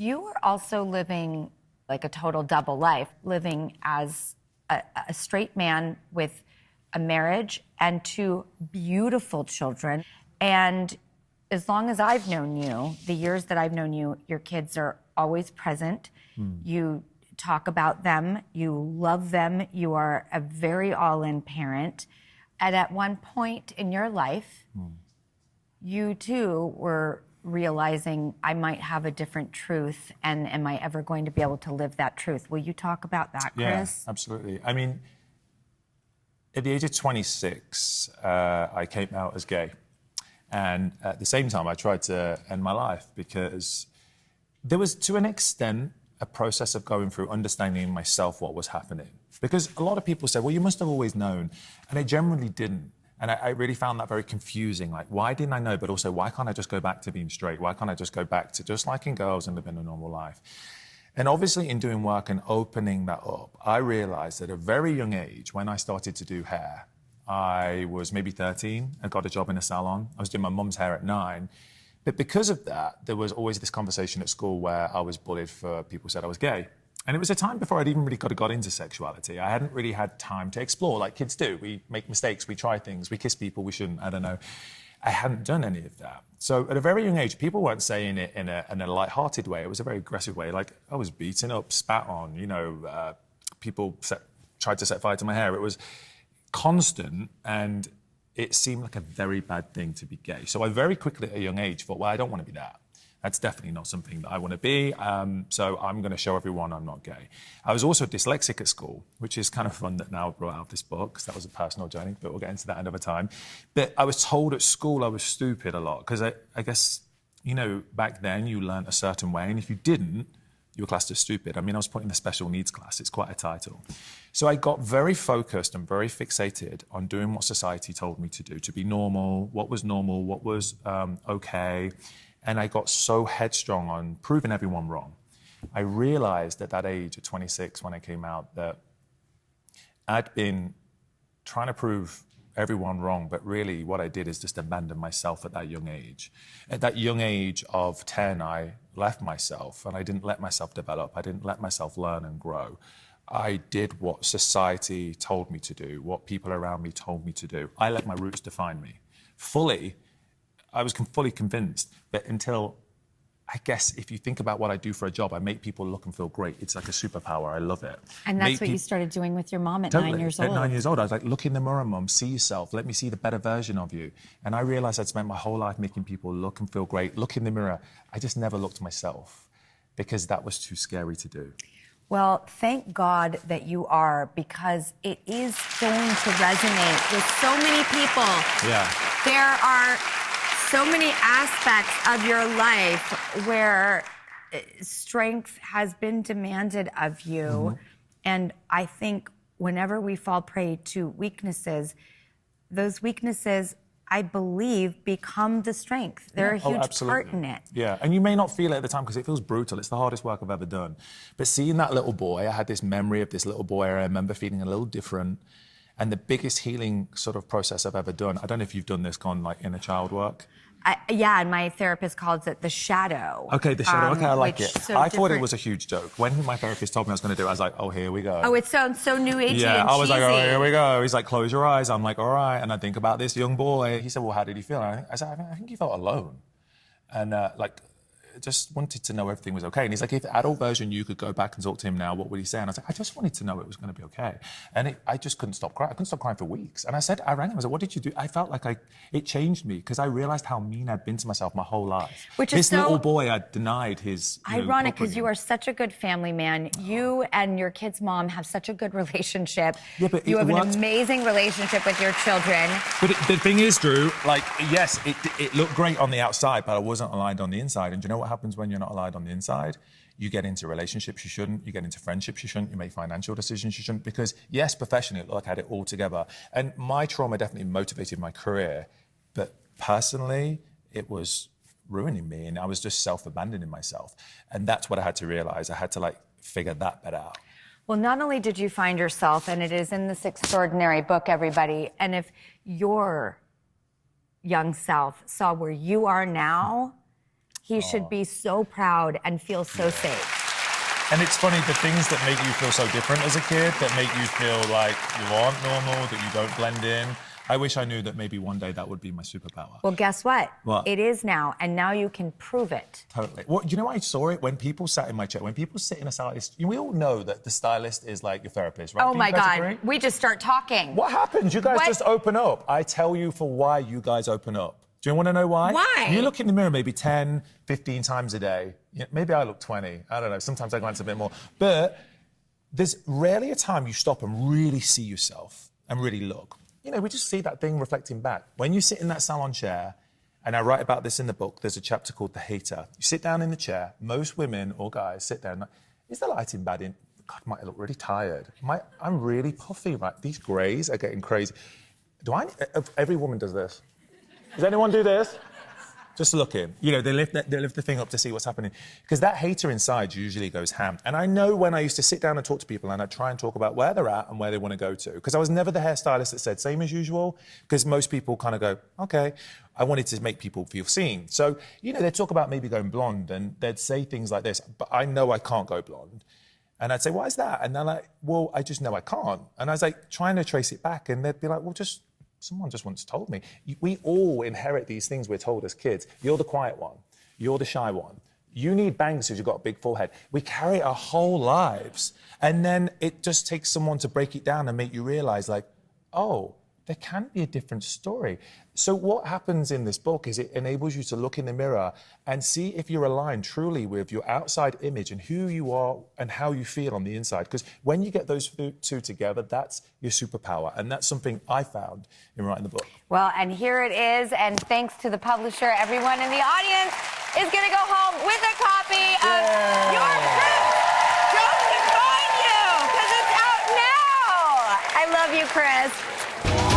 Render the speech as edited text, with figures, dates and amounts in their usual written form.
You were also living like a total double life, living as a straight man with a marriage and 2 beautiful children. And as long as I've known you, the years that I've known you, your kids are always present. You talk about them, you love them, you are a very all-in parent. And at one point in your life, you too were realizing I might have a different truth, and am I ever going to be able to live that truth? Will you talk about that, Chris? Yeah, absolutely. I mean, at the age of 26, I came out as gay. And at the same time, I tried to end my life because there was, to an extent, a process of going through understanding myself what was happening. Because a lot of people say, well, you must have always known. And I generally didn't. And I really found that very confusing. Like, why didn't I know? But also, why can't I just go back to being straight? Why can't I just go back to just liking girls and living a normal life? And obviously, in doing work and opening that up, I realized at a very young age, when I started to do hair, I was maybe 13. I got a job in a salon. I was doing my mum's hair at 9. But because of that, there was always this conversation at school where I was bullied for people who said I was gay. And it was a time before I'd even really got into sexuality. I hadn't really had time to explore like kids do. We make mistakes, we try things, we kiss people we shouldn't, I don't know. I hadn't done any of that. So at a very young age, people weren't saying it in a light-hearted way. It was a very aggressive way. Like, I was beaten up, spat on, people tried to set fire to my hair. It was constant, and it seemed like a very bad thing to be gay. So I very quickly at a young age thought, well, I don't want to be that. That's definitely not something that I want to be, so I'm going to show everyone I'm not gay. I was also dyslexic at school, which is kind of fun that now I brought out this book, because that was a personal journey, but we'll get into that another time. But I was told at school I was stupid a lot, because I guess, back then you learned a certain way, and if you didn't, you were classed as stupid. I mean, I was put in the special needs class. It's quite a title. So I got very focused and very fixated on doing what society told me to do, to be normal, what was okay. And I got so headstrong on proving everyone wrong. I realized at that age, at 26, when I came out, that I'd been trying to prove everyone wrong, but really what I did is just abandon myself at that young age. At that young age of 10, I left myself, and I didn't let myself develop. I didn't let myself learn and grow. I did what society told me to do, what people around me told me to do. I let my roots define me. I was fully convinced, but until, I guess, if you think about what I do for a job, I make people look and feel great. It's like a superpower. I love it. And that's what you started doing with your mom at 9 years old. At 9 years old, I was like, look in the mirror, Mum, see yourself. Let me see the better version of you. And I realized I'd spent my whole life making people look and feel great. Look in the mirror. I just never looked at myself because that was too scary to do. Well, thank God that you are, because it is going to resonate with so many people. Yeah. There are so many aspects of your life where strength has been demanded of you. And I think whenever we fall prey to weaknesses, those weaknesses, I believe, become the strength. They're a huge part in it. Yeah, and you may not feel it at the time because it feels brutal. It's the hardest work I've ever done. But seeing that little boy, I had this memory of this little boy. I remember feeling a little different. And the biggest healing sort of process I've ever done, I don't know if you've done this, gone like inner child work. Yeah, and my therapist calls it the shadow. Okay, the shadow. Okay, I like it. So I thought it was a huge joke. When my therapist told me I was going to do it, I was like, oh, here we go. Oh, it sounds so new agey and cheesy. Yeah, I was like, oh, here we go. He's like, close your eyes. I'm like, all right. And I think about this young boy. He said, well, how did he feel? And I said, I think he felt alone. And just wanted to know everything was okay. And he's like, if the adult version, you could go back and talk to him now, what would he say? And I was like, I just wanted to know it was going to be okay. And I just couldn't stop crying. I couldn't stop crying for weeks. And I rang him. I was like, what did you do? I felt like it changed me because I realized how mean I'd been to myself my whole life. Which is this little boy, I denied his ironic, because you are such a good family man. You and your kid's mom have such a good relationship. Yeah, but you have an amazing relationship with your children. But the thing is, Drew, like, yes, it looked great on the outside, but I wasn't aligned on the inside. And do you know what happens when you're not aligned on the inside? You get into relationships you shouldn't, you get into friendships you shouldn't, you make financial decisions you shouldn't, because yes, professionally it looked like I had it all together. And my trauma definitely motivated my career, but personally it was ruining me, and I was just self-abandoning myself. And that's what I had to realize. I had to figure that bit out. Well, not only did you find yourself, and it is in this extraordinary book, everybody, and if your young self saw where you are now, He should be so proud and feel so safe. And it's funny, the things that make you feel so different as a kid, that make you feel like you aren't normal, that you don't blend in. I wish I knew that maybe one day that would be my superpower. Well, guess what? What? It is now, and now you can prove it. Totally. Well, you know, I saw it when people sat in my chair. When people sit in a stylist, we all know that the stylist is like your therapist, right? Oh, Do my you guys God. agree? We just start talking. What happens? You guys just open up. I tell you for why you guys open up. Do you want to know why? Why? You look in the mirror maybe 10, 15 times a day. Yeah, maybe I look 20. I don't know. Sometimes I glance a bit more. But there's rarely a time you stop and really see yourself and really look. You know, we just see that thing reflecting back. When you sit in that salon chair, and I write about this in the book, there's a chapter called The Hater. You sit down in the chair, most women or guys sit there and like, is the lighting bad in? God, I look really tired. I'm really puffy, right? These greys are getting crazy. Every woman does this. Does anyone do this? Just looking. You know, they lift the thing up to see what's happening. Because that hater inside usually goes ham. And I know when I used to sit down and talk to people and I'd try and talk about where they're at and where they want to go to. Because I was never the hairstylist that said same as usual. Because most people kind of go, okay. I wanted to make people feel seen. So, you know, they'd talk about maybe going blonde and they'd say things like this, but I know I can't go blonde. And I'd say, why is that? And they're like, well, I just know I can't. And I was like, trying to trace it back. And they'd be like, well, someone just once told me. We all inherit these things we're told as kids. You're the quiet one. You're the shy one. You need bangs because you've got a big forehead. We carry it our whole lives. And then it just takes someone to break it down and make you realize, like, oh, there can be a different story. So what happens in this book is it enables you to look in the mirror and see if you're aligned truly with your outside image and who you are and how you feel on the inside. Because when you get those two together, that's your superpower. And that's something I found in writing the book. Well, and here it is. And thanks to the publisher, everyone in the audience is going to go home with a copy of Your Proof. Don't define you, because it's out now. I love you, Chris.